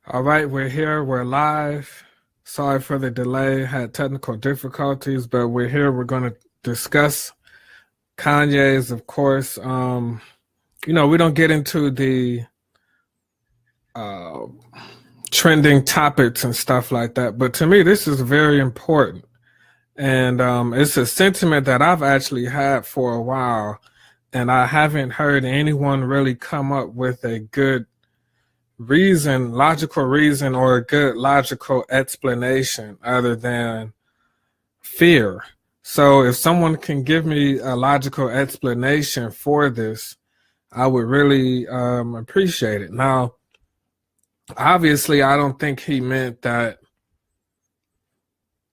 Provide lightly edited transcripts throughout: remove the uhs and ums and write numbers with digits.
All right, we're here. We're live. Sorry for the delay. Had technical difficulties, but we're here. We're going to discuss Kanye's, of course. We don't get into the uh, trending topics and stuff like that, but to me, this is very important. And it's a sentiment that I've actually had for a while, and I haven't heard anyone really come up with a good logical reason, or a good logical explanation other than fear. So if someone can give me a logical explanation for this, I would really appreciate it. Now, obviously, I don't think he meant that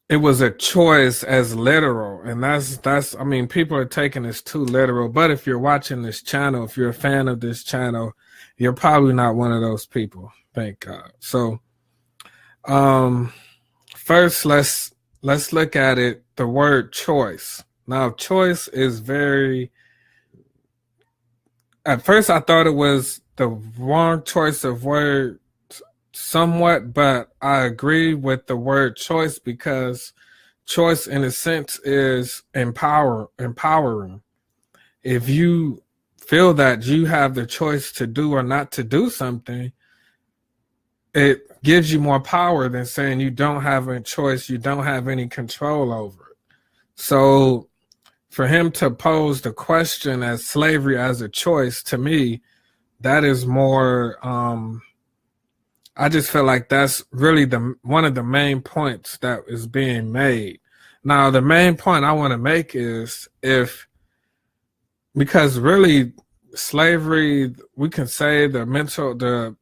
it was a choice as literal, and that's I mean, people are taking this too literal. But if you're watching this channel, if you're a fan of this channel, you're probably not one of those people, thank God. So first, let's look at it, the word choice. Now, choice is at first I thought it was the wrong choice of word somewhat, but I agree with the word choice because choice in a sense is empowering. If you feel that you have the choice to do or not to do something, it gives you more power than saying you don't have a choice, you don't have any control over it. So for him to pose the question as slavery as a choice, to me, that is more, I just feel like that's really one of the main points that is being made. Now, the main point I want to make is because really slavery, we can say the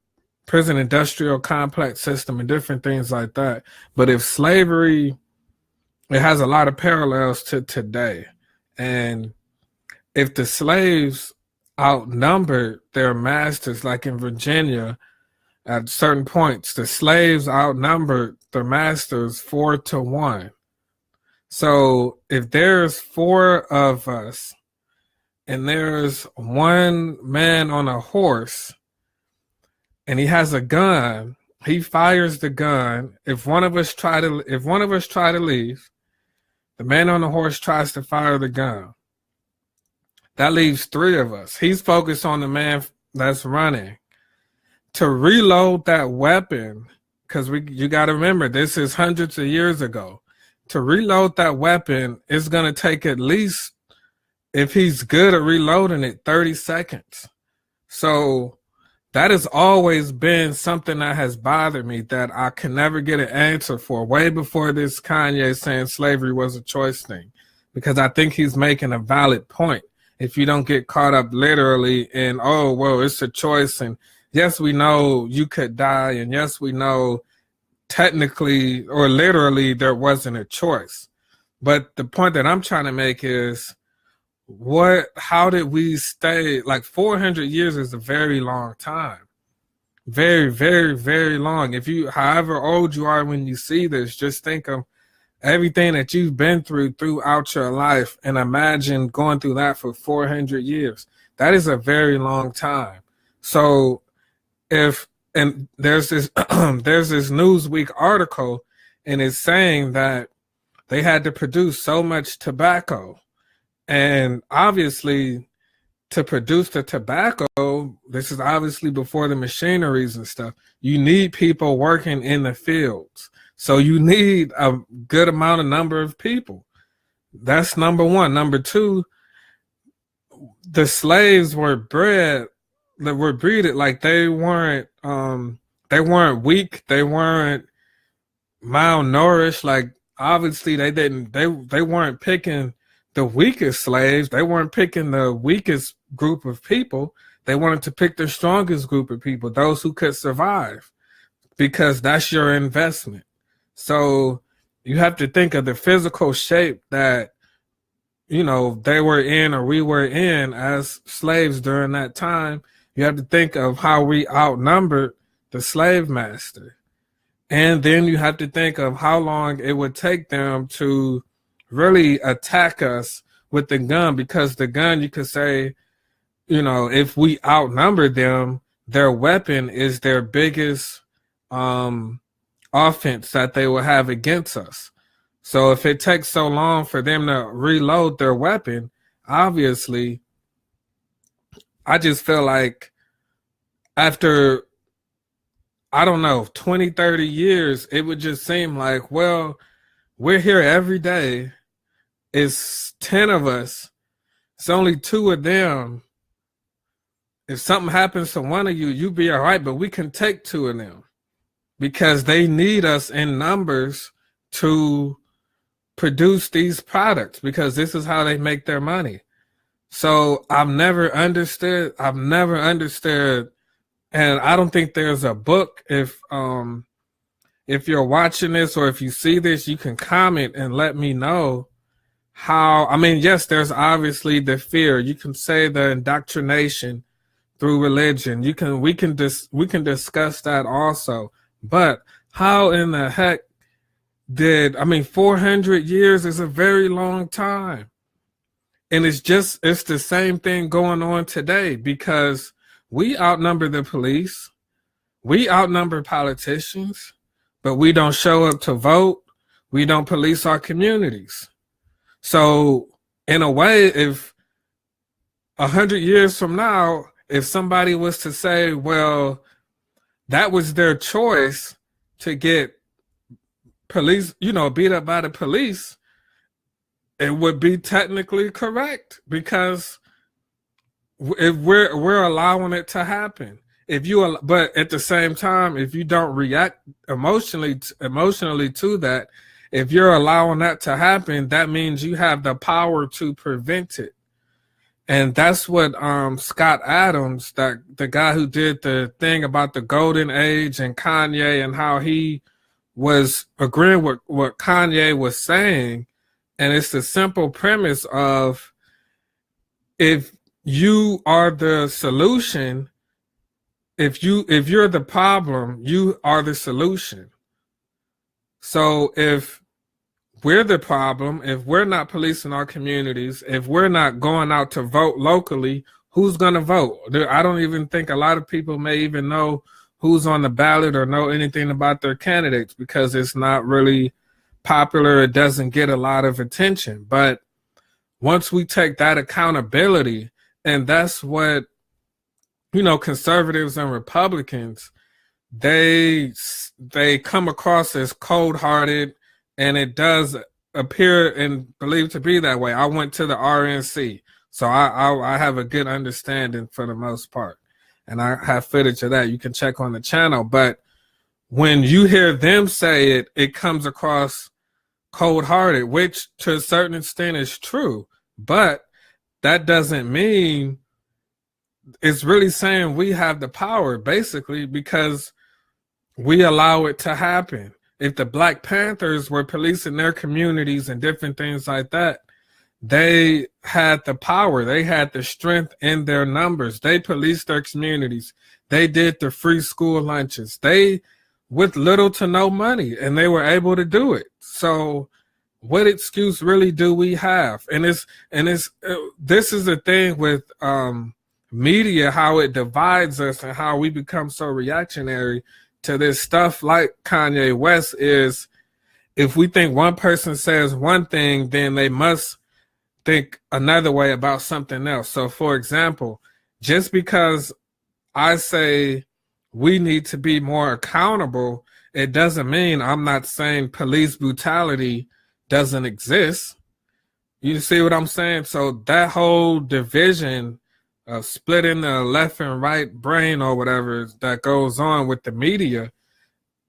prison industrial complex system and different things like that. But if slavery, it has a lot of parallels to today. And if the slaves outnumbered their masters, like in Virginia, at certain points, the slaves outnumbered their masters 4-1. So if there's 4 of us and there's one man on a horse and he has a gun, he fires the gun. If one of us try to leave, the man on the horse tries to fire the gun. That leaves 3 of us. He's focused on the man that's running. To reload that weapon, because you got to remember, this is hundreds of years ago. To reload that weapon, it's going to take at least, if he's good at reloading it, 30 seconds. So that has always been something that has bothered me, that I can never get an answer for, way before this Kanye saying slavery was a choice thing, because I think he's making a valid point. If you don't get caught up literally in, oh, well, it's a choice, and yes, we know you could die, and yes, we know technically or literally there wasn't a choice. But the point that I'm trying to make is, how did we stay, like 400 years is a very long time. Very, very, very long. However old you are when you see this, just think of everything that you've been throughout your life, and imagine going through that for 400 years. That is a very long time. So there's this there's this Newsweek article, and it's saying that they had to produce so much tobacco, and obviously to produce the tobacco, this is obviously before the machineries and stuff, you need people working in the fields. So you need a good number of people. That's number one. Number two, the slaves were breeded like they weren't weak, they weren't malnourished. Like obviously they weren't picking the weakest slaves, they weren't picking the weakest group of people. They wanted to pick the strongest group of people, those who could survive, because that's your investment. So you have to think of the physical shape that they were in, or we were in as slaves during that time. You have to think of how we outnumbered the slave master. And then you have to think of how long it would take them to really attack us with the gun, because the gun, you could say, if we outnumber them, their weapon is their biggest offense that they will have against us. So if it takes so long for them to reload their weapon, obviously, I just feel like after, I don't know, 20, 30 years, it would just seem like, well, we're here every day. It's 10 of us. It's only 2 of them. If something happens to one of you, you be all right, but we can take 2 of them because they need us in numbers to produce these products because this is how they make their money. So I've never understood, and I don't think there's a book. If you're watching this or if you see this, you can comment and let me know how. I mean, yes, there's obviously the fear. You can say the indoctrination through religion. We can discuss that also. But how in the heck 400 years is a very long time. And it's the same thing going on today because we outnumber the police. We outnumber politicians, but we don't show up to vote. We don't police our communities. So in a way, if 100 years from now, if somebody was to say, well, that was their choice to get police, beat up by the police, it would be technically correct because if we're allowing it to happen. But at the same time, if you don't react emotionally to that, if you're allowing that to happen, that means you have the power to prevent it. And that's what Scott Adams, the guy who did the thing about the golden age and Kanye and how he was agreeing with what Kanye was saying. And it's the simple premise of if you are the solution, if you're the problem, you are the solution. So if we're the problem, if we're not policing our communities, if we're not going out to vote locally, who's going to vote? I don't even think a lot of people may even know who's on the ballot or know anything about their candidates because it's not really popular. It doesn't get a lot of attention. But once we take that accountability, and that's what, conservatives and Republicans, they come across as cold-hearted, and it does appear and believe to be that way. I went to the RNC, so I have a good understanding for the most part, and I have footage of that. You can check on the channel. But when you hear them say it, it comes across cold-hearted, which to a certain extent is true. But that doesn't mean it's really saying we have the power, basically, because we allow it to happen. If the Black Panthers were policing their communities and different things like that, they had the power. They had the strength in their numbers. They policed their communities. They did the free school lunches. They, with little to no money, and they were able to do it. So what excuse really do we have? And this is the thing with media, how it divides us and how we become so reactionary to this stuff like Kanye West is if we think one person says one thing, then they must think another way about something else. So, for example, just because I say we need to be more accountable, it doesn't mean I'm not saying police brutality doesn't exist. You see what I'm saying? So that whole division of splitting the left and right brain or whatever that goes on with the media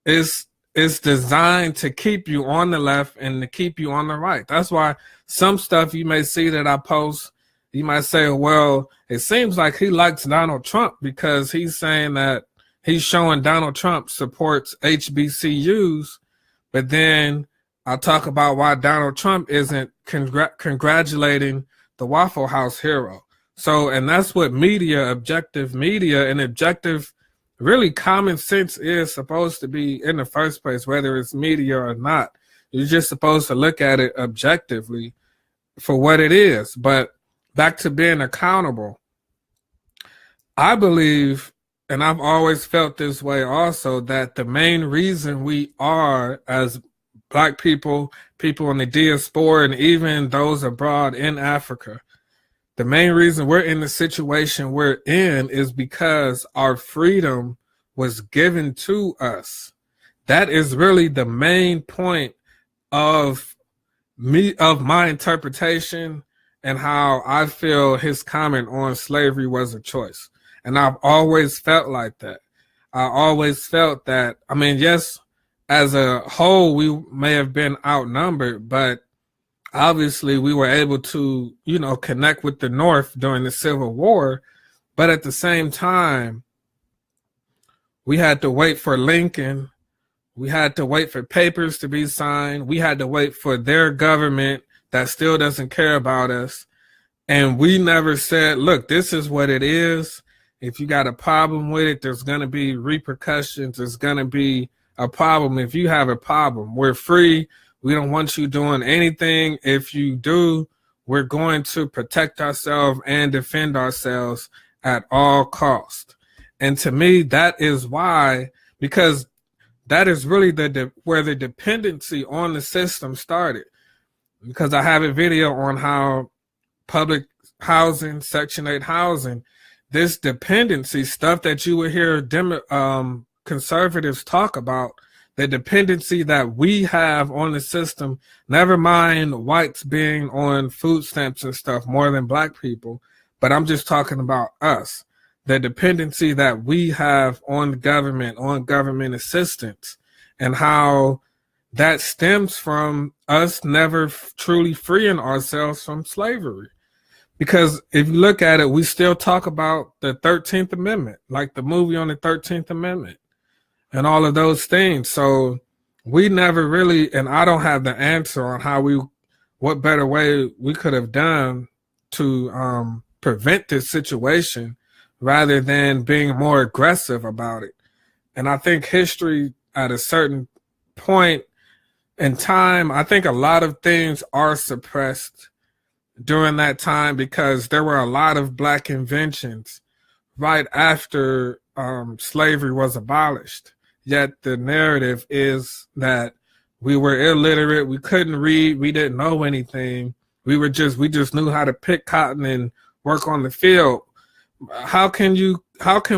is designed to keep you on the left and to keep you on the right. That's why some stuff you may see that I post, you might say, well, it seems like he likes Donald Trump because he's saying that he's showing Donald Trump supports HBCUs, but then I'll talk about why Donald Trump isn't congratulating the Waffle House hero. So, and that's what media, objective media, and objective, really common sense is supposed to be in the first place, whether it's media or not. You're just supposed to look at it objectively for what it is. But back to being accountable, I believe and I've always felt this way also, that the main reason we are, as Black people, people in the diaspora, and even those abroad in Africa, the main reason we're in the situation we're in is because our freedom was given to us. That is really the main point of my interpretation and how I feel his comment on slavery was a choice. And I've always felt like that. I always felt that, I mean, yes, as a whole, we may have been outnumbered, but obviously we were able to, you know, connect with the North during the Civil War. But at the same time, we had to wait for Lincoln. We had to wait for papers to be signed. We had to wait for their government that still doesn't care about us. And we never said, look, this is what it is. If you got a problem with it, there's going to be repercussions. There's going to be a problem. If you have a problem, we're free. We don't want you doing anything. If you do, we're going to protect ourselves and defend ourselves at all costs. And to me, that is why, because that is really where the dependency on the system started. Because I have a video on how public housing, Section 8 housing, this dependency stuff that you would hear conservatives talk about, the dependency that we have on the system, never mind whites being on food stamps and stuff more than Black people, but I'm just talking about us. The dependency that we have on the government, on government assistance, and how that stems from us never truly freeing ourselves from slavery. Because if you look at it, we still talk about the 13th Amendment, like the movie on the 13th Amendment and all of those things. So we never really, and I don't have the answer on what better way we could have done to prevent this situation rather than being more aggressive about it. And I think history at a certain point in time, I think a lot of things are suppressed during that time because there were a lot of Black inventions right after slavery was abolished. Yet the narrative is that we were illiterate, we couldn't read, we didn't know anything. We just knew how to pick cotton and work on the field. How can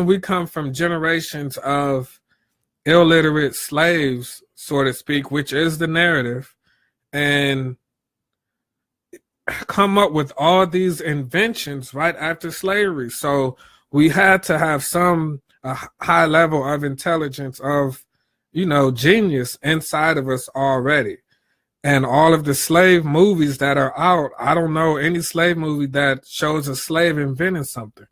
we come from generations of illiterate slaves, so to speak, which is the narrative, and come up with all these inventions right after slavery? So we had to have a high level of intelligence, of, you know, genius inside of us already. And all of the slave movies that are out, I don't know any slave movie that shows a slave inventing something,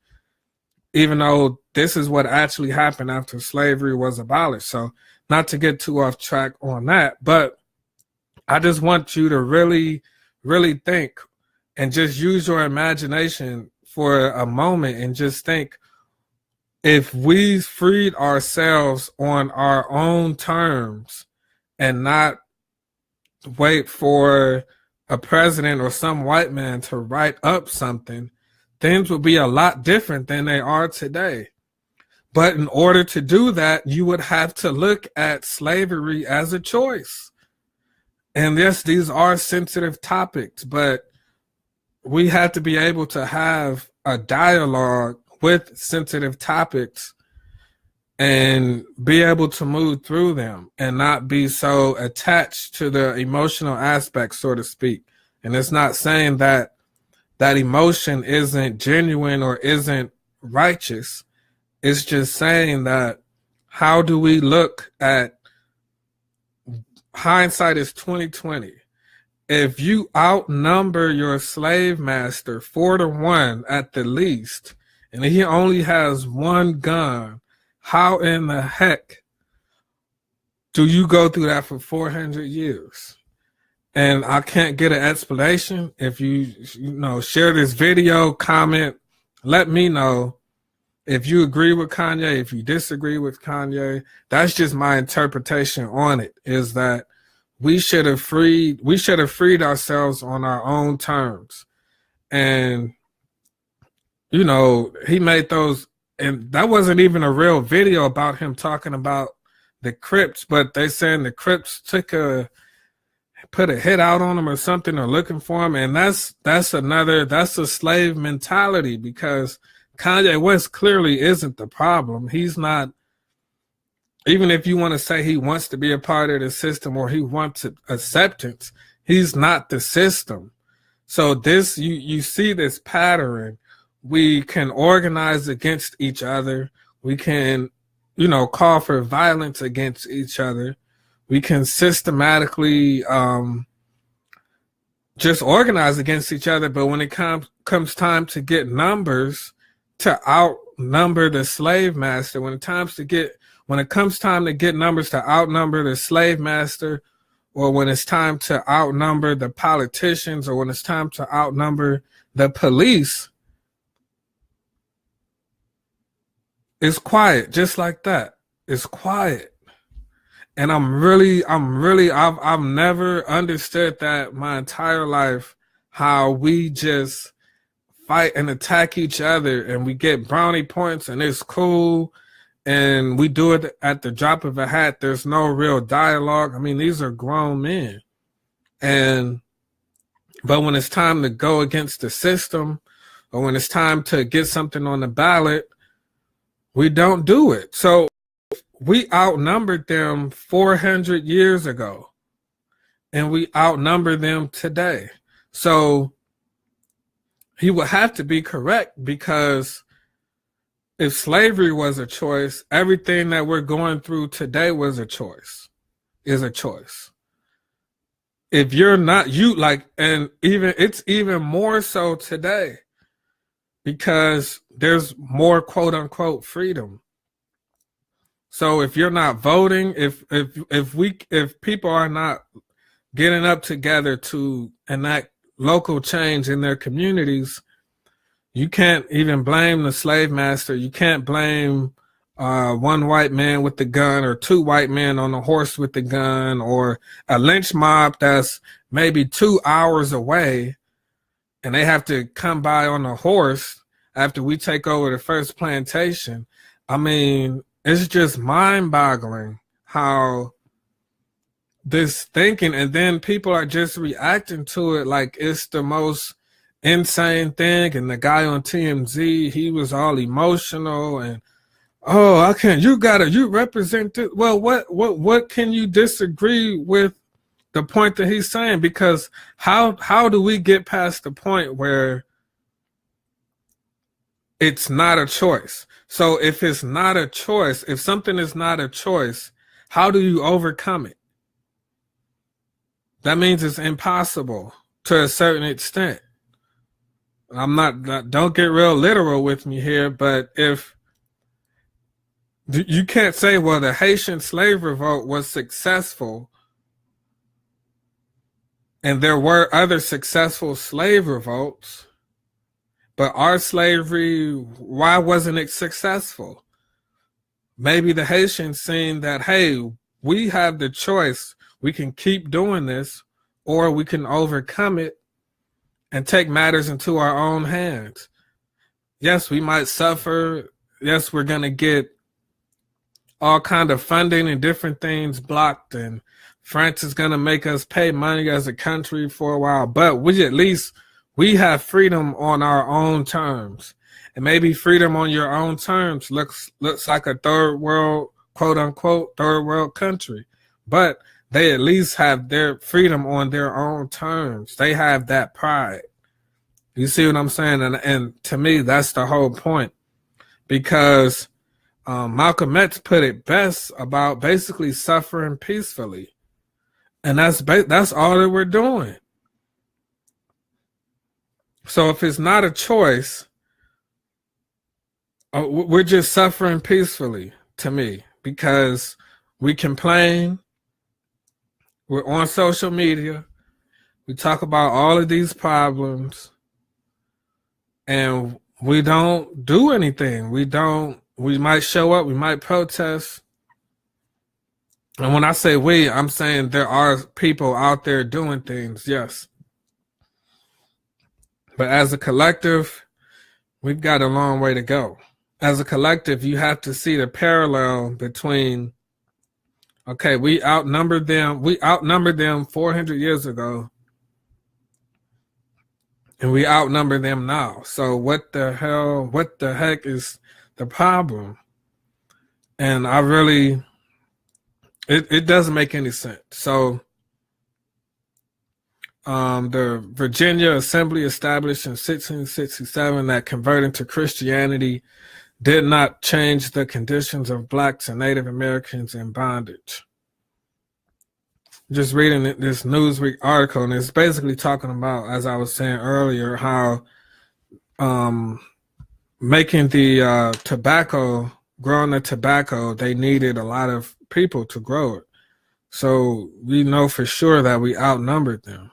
even though this is what actually happened after slavery was abolished. So not to get too off track on that, but I just want you to really, really think and just use your imagination for a moment and just think, if we freed ourselves on our own terms and not wait for a president or some white man to write up something, things would be a lot different than they are today. But in order to do that, you would have to look at slavery as a choice. And yes, these are sensitive topics, but we have to be able to have a dialogue with sensitive topics and be able to move through them and not be so attached to the emotional aspect, so to speak. And it's not saying that emotion isn't genuine or isn't righteous. It's just saying that, how do we look at hindsight is 2020. If you outnumber your slave master 4-1 at the least, and he only has one gun, how in the heck do you go through that for 400 years? And I can't get an explanation. If you share this video, comment, let me know if you agree with Kanye, if you disagree with Kanye. That's just my interpretation on it, is that we should have freed ourselves on our own terms. And he made those and that wasn't even a real video about him talking about the Crips, but they saying the Crips put a hit out on him or something, or looking for him, and that's a slave mentality, because Kanye West clearly isn't the problem. He's not, even if you want to say he wants to be a part of the system or he wants acceptance, he's not the system. So this, you see this pattern. We can organize against each other. We can, call for violence against each other. We can systematically just organize against each other. But when it comes time to get numbers to outnumber the slave master, when it comes time to get numbers to outnumber the slave master, or when it's time to outnumber the politicians, or when it's time to outnumber the police, it's quiet, just like that. It's quiet. And I've never understood that my entire life, how we just fight and attack each other and we get brownie points and it's cool and we do it at the drop of a hat. There's no real dialogue. I mean, these are grown men. But when it's time to go against the system, or when it's time to get something on the ballot, we don't do it. So we outnumbered them 400 years ago, and we outnumber them today. So he would have to be correct, because if slavery was a choice, everything that we're going through today is a choice. If you're not, and it's even more so today, because there's more quote unquote freedom. So if you're not voting, if people are not getting up together to enact local change in their communities, you can't even blame the slave master. You can't blame one white man with the gun, or two white men on a horse with the gun, or a lynch mob that's maybe 2 hours away and they have to come by on a horse after we take over the first plantation. I mean, it's just mind-boggling how this thinking, and then people are just reacting to it like it's the most insane thing. And the guy on TMZ, he was all emotional and, oh, I can't, you represent it. Well, what can you disagree with the point that he's saying? Because how do we get past the point where it's not a choice? So if it's not a choice, if something is not a choice, how do you overcome it? That means it's impossible to a certain extent. Don't get real literal with me here, but if you can't say, well, the Haitian slave revolt was successful and there were other successful slave revolts, but our slavery, why wasn't it successful? Maybe the Haitians seen that, hey, we have the choice. We can keep doing this, or we can overcome it and take matters into our own hands. Yes, we might suffer. Yes, we're going to get all kind of funding and different things blocked, and France is going to make us pay money as a country for a while, but we have freedom on our own terms. And maybe freedom on your own terms looks like a third world, quote unquote, third world country. But they at least have their freedom on their own terms. They have that pride. You see what I'm saying? And to me, that's the whole point. Because Malcolm X put it best about basically suffering peacefully. And that's all that we're doing. So if it's not a choice, we're just suffering peacefully, to me, because we complain, we're on social media, we talk about all of these problems, and we don't do anything. We might show up, we might protest. And when I say we, I'm saying there are people out there doing things, yes. But as a collective, we've got a long way to go. as a collective, you have to see the parallel between, okay, we outnumbered them 400 years ago, and we outnumber them now. So what the heck is the problem? And it doesn't make any sense. So the Virginia Assembly, established in 1667, that converting to Christianity did not change the conditions of blacks and Native Americans in bondage. Just reading this Newsweek article, and it's basically talking about, as I was saying earlier, how making the tobacco, growing the tobacco, they needed a lot of people to grow it. So we know for sure that we outnumbered them.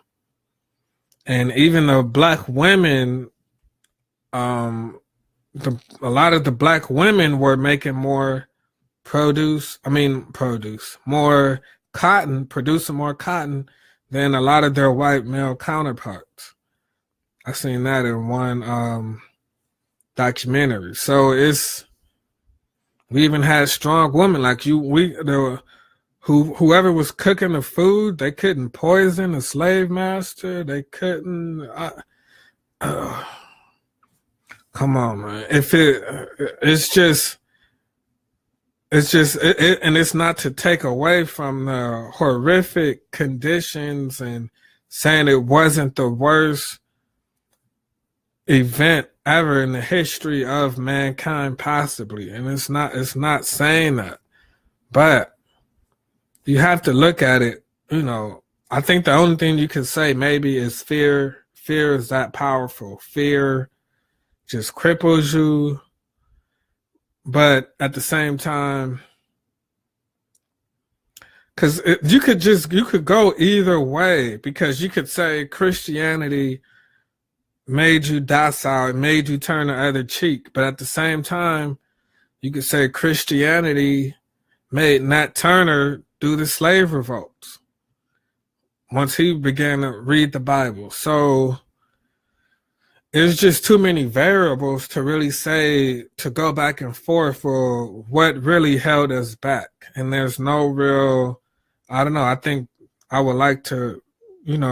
And even the black women, a lot of the black women were making more more cotton, producing more cotton than a lot of their white male counterparts. I seen that in one documentary. So we even had strong women like whoever was cooking the food, they couldn't poison the slave master. They couldn't. Come on, man. And it's not to take away from the horrific conditions and saying it wasn't the worst event ever in the history of mankind, possibly. And it's not saying that, but you have to look at it. I think the only thing you can say maybe is fear. Fear is that powerful. Fear just cripples you. But at the same time, because you could go either way, because you could say Christianity made you docile, it made you turn the other cheek. But at the same time, you could say Christianity made Nat Turner do the slave revolts once he began to read the Bible. So there's just too many variables to really say, to go back and forth for what really held us back. And there's no real, I don't know, I think I would like to,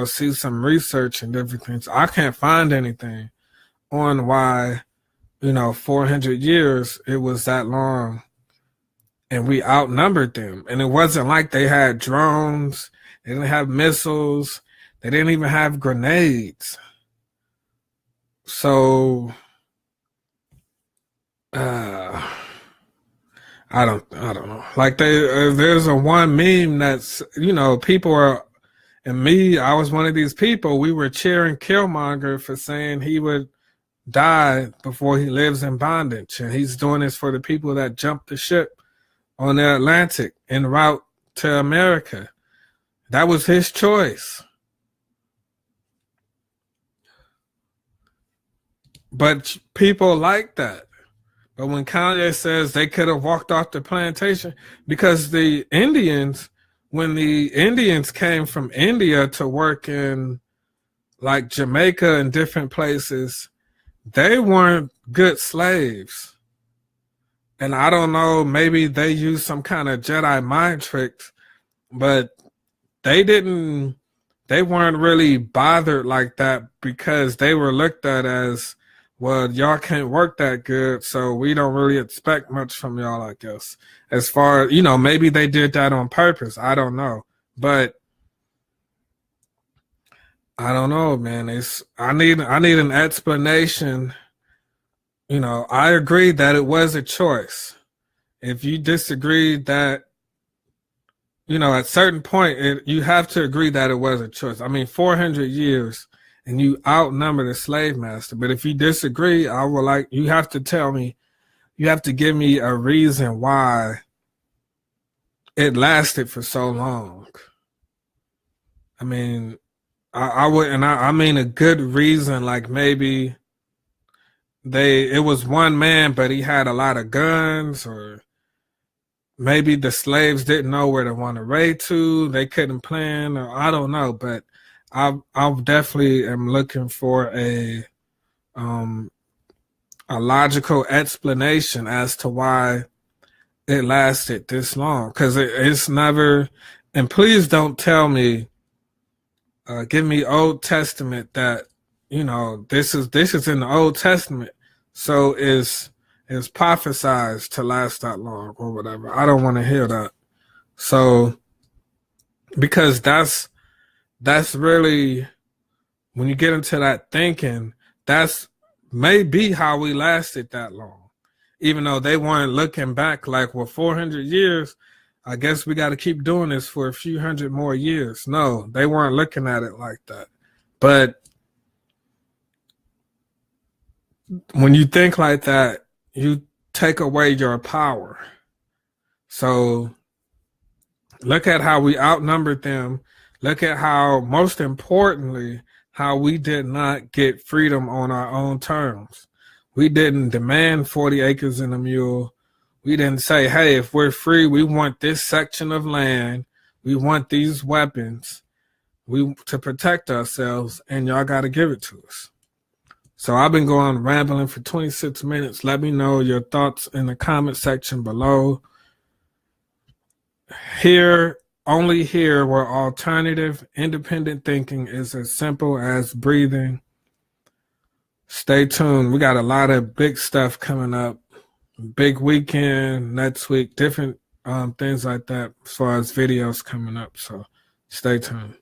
see some research and different things. I can't find anything on why, 400 years, it was that long and we outnumbered them. And it wasn't like they had drones, they didn't have missiles, they didn't even have grenades. So, I don't know. Like there's a one meme that's, people are, and me, I was one of these people. We were cheering Killmonger for saying he would die before he lives in bondage, and he's doing this for the people that jumped the ship on the Atlantic en route to America. That was his choice. But people like that. But when Kanye says they could have walked off the plantation, because the Indians, when the Indians came from India to work in like Jamaica and different places, they weren't good slaves. And I don't know, maybe they used some kind of Jedi mind tricks, but they weren't really bothered like that, because they were looked at as, well, y'all can't work that good, so we don't really expect much from y'all, I guess. As far, maybe they did that on purpose. I don't know. But I don't know, man. I need an explanation. I agree that it was a choice. If you disagree that, at certain point, you have to agree that it was a choice. 400 years. And you outnumber the slave master. But if you disagree, you have to tell me, you have to give me a reason why it lasted for so long. I mean a good reason, like maybe it was one man, but he had a lot of guns, or maybe the slaves didn't know where to run away to, they couldn't plan, or I don't know, but I definitely am looking for a a logical explanation as to why it lasted this long, because it's never. And please don't tell me, give me Old Testament that this is in the Old Testament, so is prophesized to last that long or whatever. I don't want to hear that. So because that's really, when you get into that thinking, that's maybe how we lasted that long, even though they weren't looking back like, well, 400 years, I guess we got to keep doing this for a few hundred more years. No, they weren't looking at it like that. But when you think like that, you take away your power. So look at how we outnumbered them. Look at how, most importantly, how we did not get freedom on our own terms. We didn't demand 40 acres and a mule. We didn't say, hey, if we're free, we want this section of land. We want these weapons to protect ourselves, and y'all got to give it to us. So I've been going rambling for 26 minutes. Let me know your thoughts in the comment section below. Only here where alternative, independent thinking is as simple as breathing. Stay tuned. We got a lot of big stuff coming up. Big weekend next week. Different things like that as far as videos coming up. So stay tuned.